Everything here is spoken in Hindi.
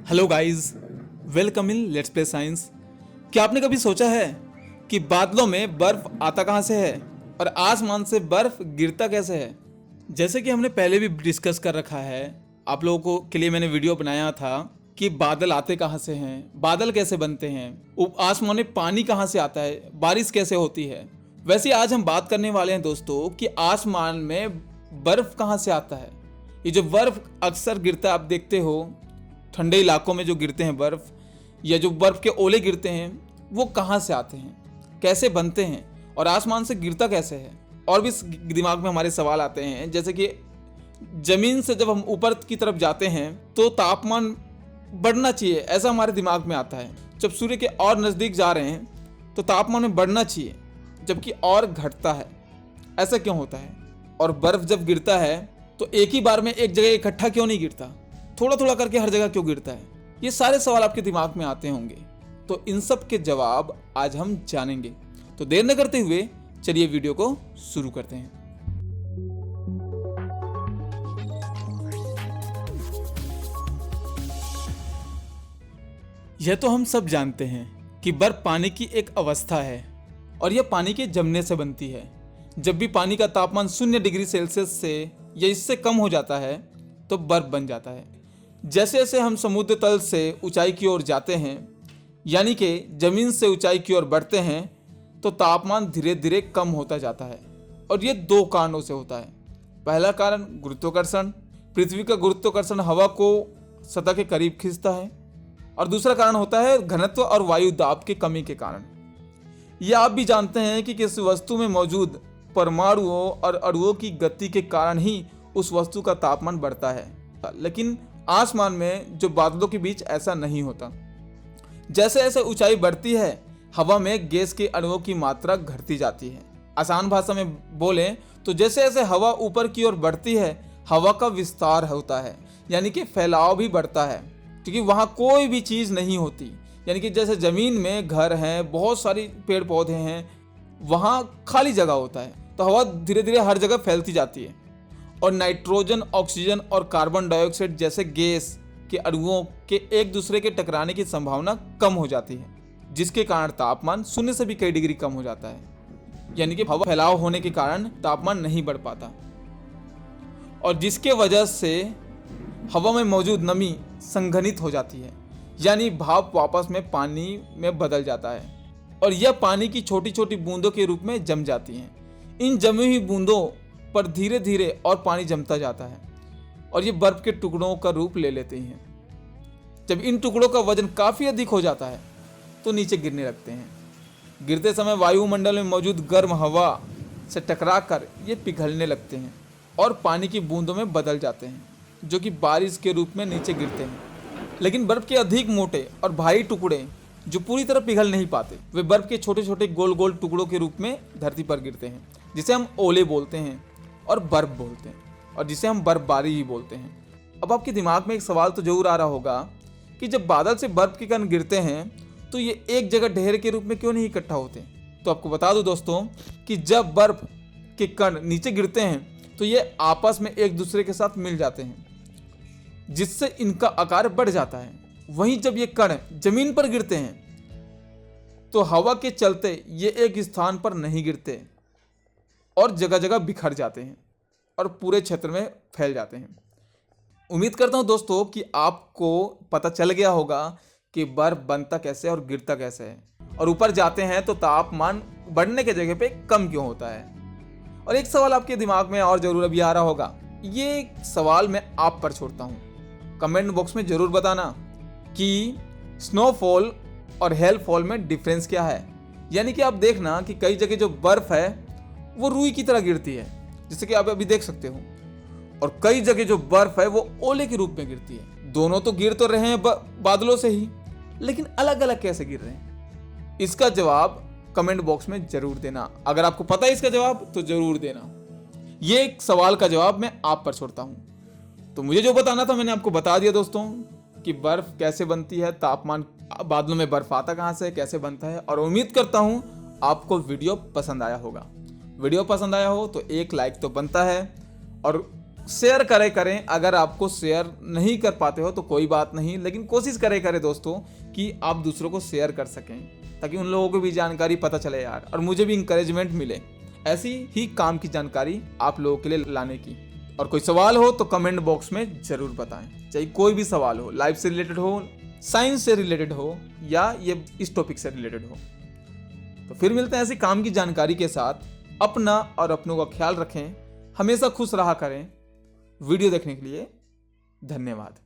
Hello guys, welcome in let's play science. क्या आपने कभी सोचा है कि बादलों में बर्फ आता कहाँ से है और आसमान से बर्फ गिरता कैसे है? जैसे कि हमने पहले भी डिस्कस कर रखा है, आप लोगों को के लिए मैंने वीडियो बनाया था कि बादल आते कहाँ से हैं, बादल कैसे बनते हैं, आसमान में पानी कहाँ से आता है, बारिश कैसे होती है। वैसे आज हम बात करने वाले हैं दोस्तों कि आसमान में बर्फ कहाँ से आता है। ये जो बर्फ अक्सर गिरता है, आप देखते हो ठंडे इलाकों में जो गिरते हैं बर्फ, या जो बर्फ के ओले गिरते हैं, वो कहाँ से आते हैं, कैसे बनते हैं और आसमान से गिरता कैसे है। और भी दिमाग में हमारे सवाल आते हैं, जैसे कि जमीन से जब हम ऊपर की तरफ जाते हैं तो तापमान बढ़ना चाहिए, ऐसा हमारे दिमाग में आता है। जब सूर्य के और नज़दीक जा रहे हैं तो तापमान में बढ़ना चाहिए, जबकि और घटता है। ऐसा क्यों होता है? और बर्फ जब गिरता है तो एक ही बार में एक जगह इकट्ठा क्यों नहीं गिरता, थोड़ा थोड़ा करके हर जगह क्यों गिरता है? ये सारे सवाल आपके दिमाग में आते होंगे, तो इन सब के जवाब आज हम जानेंगे। तो देर न करते हुए चलिए वीडियो को शुरू करते हैं। यह तो हम सब जानते हैं कि बर्फ पानी की एक अवस्था है और यह पानी के जमने से बनती है। जब भी पानी का तापमान 0 डिग्री सेल्सियस से या इससे कम हो जाता है तो बर्फ बन जाता है। जैसे जैसे हम समुद्र तल से ऊंचाई की ओर जाते हैं, यानी कि जमीन से ऊंचाई की ओर बढ़ते हैं, तो तापमान धीरे धीरे कम होता जाता है। और ये 2 कारणों से होता है। पहला कारण गुरुत्वाकर्षण, पृथ्वी का गुरुत्वाकर्षण हवा को सतह के करीब खींचता है। और दूसरा कारण होता है घनत्व और वायु दाब की कमी के कारण। ये आप भी जानते हैं कि किसी वस्तु में मौजूद परमाणुओं और अणुओं की गति के कारण ही उस वस्तु का तापमान बढ़ता है। लेकिन आसमान में जो बादलों के बीच ऐसा नहीं होता। जैसे जैसे ऊंचाई बढ़ती है, हवा में गैस के अणुओं की मात्रा घटती जाती है। आसान भाषा में बोलें तो जैसे जैसे हवा ऊपर की ओर बढ़ती है, हवा का विस्तार होता है, यानी कि फैलाव भी बढ़ता है, क्योंकि वहाँ कोई भी चीज़ नहीं होती। यानी कि जैसे ज़मीन में घर हैं, बहुत सारी पेड़ पौधे हैं, वहाँ खाली जगह होता है, तो हवा धीरे धीरे हर जगह फैलती जाती है और नाइट्रोजन, ऑक्सीजन और कार्बन डाइऑक्साइड जैसे गैस के अणुओं के एक दूसरे के टकराने की संभावना कम हो जाती है, जिसके कारण तापमान 0 से भी कई डिग्री कम हो जाता है। यानी कि हवा फैलाव होने के कारण तापमान नहीं बढ़ पाता, और जिसके वजह से हवा में मौजूद नमी संघनित हो जाती है, यानी भाप वापस में पानी में बदल जाता है और यह पानी की छोटी छोटी बूंदों के रूप में जम जाती हैं। इन जमी हुई बूंदों पर धीरे धीरे और पानी जमता जाता है और ये बर्फ के टुकड़ों का रूप ले लेते हैं। जब इन टुकड़ों का वजन काफ़ी अधिक हो जाता है तो नीचे गिरने लगते हैं। गिरते समय वायुमंडल में मौजूद गर्म हवा से टकराकर ये पिघलने लगते हैं और पानी की बूंदों में बदल जाते हैं, जो कि बारिश के रूप में नीचे गिरते हैं। लेकिन बर्फ के अधिक मोटे और भारी टुकड़े जो पूरी तरह पिघल नहीं पाते, वे बर्फ के छोटे छोटे गोल गोल टुकड़ों के रूप में धरती पर गिरते हैं, जिसे हम ओले बोलते हैं और बर्फ बोलते हैं, और जिसे हम बर्फबारी ही बोलते हैं। अब आपके दिमाग में एक सवाल तो जरूर आ रहा होगा कि जब बादल से बर्फ के कण गिरते हैं तो ये एक जगह ढेर के रूप में क्यों नहीं इकट्ठा होते? तो आपको बता दूं दोस्तों कि जब बर्फ के कण नीचे गिरते हैं तो ये आपस में एक दूसरे के साथ मिल जाते हैं, जिससे इनका आकार बढ़ जाता है। वहीं जब ये कण जमीन पर गिरते हैं तो हवा के चलते ये एक स्थान पर नहीं गिरते और जगह जगह बिखर जाते हैं और पूरे क्षेत्र में फैल जाते हैं। उम्मीद करता हूं दोस्तों कि आपको पता चल गया होगा कि बर्फ बनता कैसे और गिरता कैसे है, और ऊपर जाते हैं तो तापमान बढ़ने के जगह पे कम क्यों होता है। और एक सवाल आपके दिमाग में और जरूर अभी आ रहा होगा, ये सवाल मैं आप पर छोड़ता हूँ, कमेंट बॉक्स में जरूर बताना कि स्नोफॉल और हेलफॉल में डिफरेंस क्या है। यानी कि आप देखना कि कई जगह जो बर्फ है वो रुई की तरह गिरती है, जैसे कि आप अभी देख सकते हो, और कई जगह जो बर्फ है वो ओले के रूप में गिरती है। दोनों तो गिर तो रहे हैं बादलों से ही, लेकिन अलग अलग कैसे गिर रहे हैं? इसका जवाब कमेंट बॉक्स में जरूर देना। अगर आपको पता है इसका जवाब तो जरूर देना। ये एक सवाल का जवाब मैं आप पर छोड़ता हूं। तो मुझे जो बताना था मैंने आपको बता दिया दोस्तों कि बर्फ कैसे बनती है, तापमान, बादलों में बर्फ आता कहां से, कैसे बनता है। और उम्मीद करता हूं आपको वीडियो पसंद आया होगा। वीडियो पसंद आया हो तो एक लाइक तो बनता है, और शेयर करें। अगर आपको शेयर नहीं कर पाते हो तो कोई बात नहीं, लेकिन कोशिश करें दोस्तों कि आप दूसरों को शेयर कर सकें, ताकि उन लोगों को भी जानकारी पता चले यार, और मुझे भी इंकरेजमेंट मिले ऐसी ही काम की जानकारी आप लोगों के लिए लाने की। और कोई सवाल हो तो कमेंट बॉक्स में जरूर बताएं, चाहे कोई भी सवाल हो, लाइफ से रिलेटेड हो, साइंस से रिलेटेड हो, या ये इस टॉपिक से रिलेटेड हो। तो फिर मिलते हैं ऐसी काम की जानकारी के साथ। अपना और अपनों का ख्याल रखें, हमेशा खुश रहा करें। वीडियो देखने के लिए धन्यवाद।